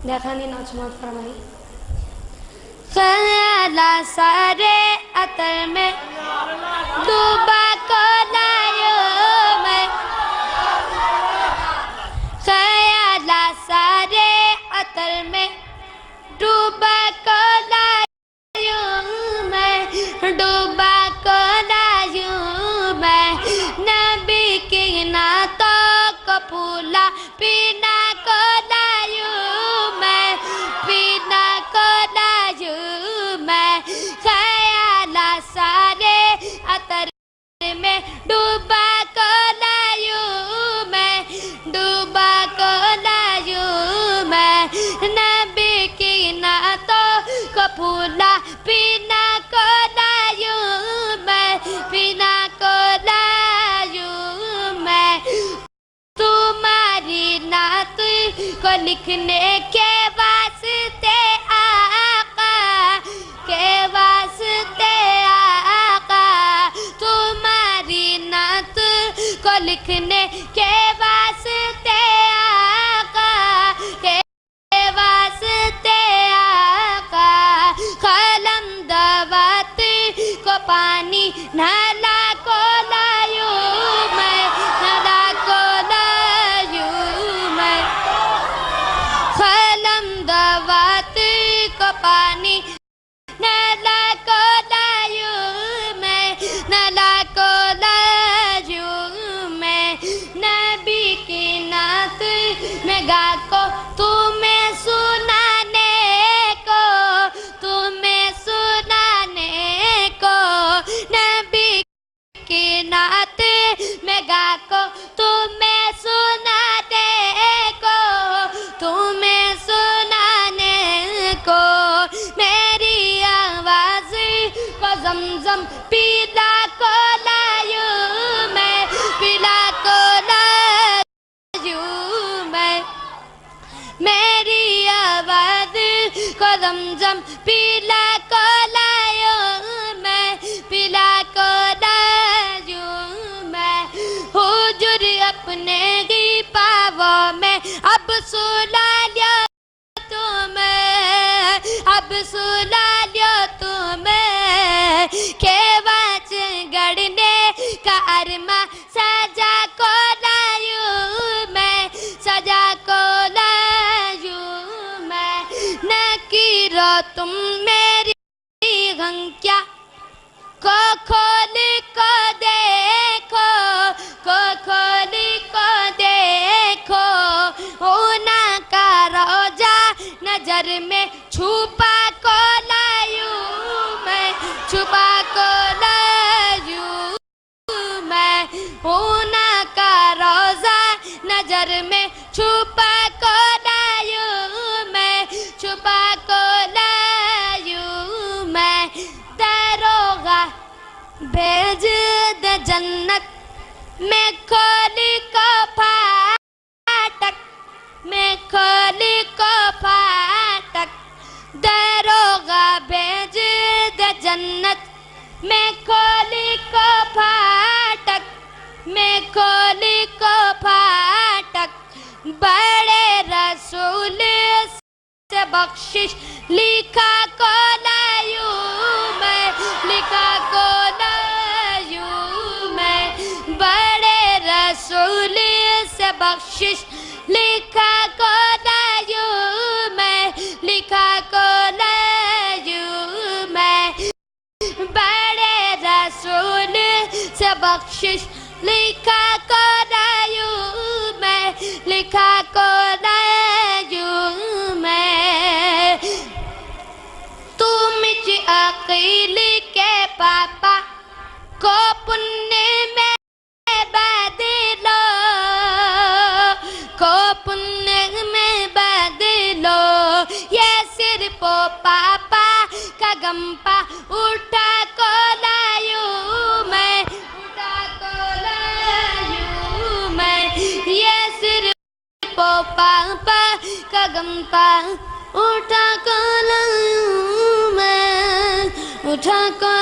دیکھانی نوچمات فرمائی خیالہ سارے عطر میں ڈوبا کو لائیو میں خیالہ سارے عطر میں ڈوبا کو لائیو میں ڈوبا کو لائیو میں نبی کی نعتوں کو پھولا پینا کو لائیو میں پینا کو لائیو میں خیالہ سارے عطر میں ڈوبا کو لائیو میں ڈوبا کو لائیو میں نبی کی نعتوں کو پھولا پینا کو لائیو میں پینا کو لائیو میں تمہاری نعت کو لکھنے کے واسطے آقا کے واسطے آقا تمہاری نعت کو لکھنے کے واسطے آقا کے واسطے آقا قلم دوات کو پانی نالا کو لائیو میں نالا کو لائیو میں قلم دوات کو پانی نالا کو لائیو میں نالا کو لائیو میں نبی کی نعت میں گا کو تمہیں سنانے کو تمہیں سنانے کو نبی کی نعت میں گا کو تمہیں سنانے کو تمہیں سنانے کو میری آواز کو زمزم پیلا کو لائیو میں پیلا کو لائیو میں میری آواز کو زمزم پیلا کو لائیو میں پیلا کو لائیو میں حجر اپنے ہی پاؤں میں اب سلا لیا تمہیں اب سلا لیا تمہیں کہ واچ گڑنے کا ارما سجا کو لائیو میں سجا کو لائیو میں نکیرو تم میری گھنکیا کو کھول کو دیکھو کو کھول کو دیکھو اونا کا روجا نظر میں چھپا کو لائیو میں چھپا کو لائیو میں اونا کا روزہ نظر میں چھپا کو لائیو میں چھپا کو لائیو میں داروغہ بھیج دے جنت میں کھولی کو پھاٹک میں کھولی کو پھاٹک داروغہ بھیج دے جنت میں کھولی کو پھاٹک میں کھولی کو پھاٹک بڑے رسول سے بخشش لکھا کو لائیو میں لکھا کو لائیو میں بڑے رسول سے بخشش لکھا کو لائیو میں لکھا کو لائیو میں بڑے رسول سے بخشش لکھا کو لائیو میں لکھا کو لائیو میں تم مجھ عقیل کے پاپا کو پنے میں بدلو کو پنے میں بدلو یہ صرف پاپا کا گمپا اٹھا کو لائیو میں اٹھا کو لائیو میں یہ صرف پاپا کا گمپا اٹھا کو لائیو میں اٹھا کو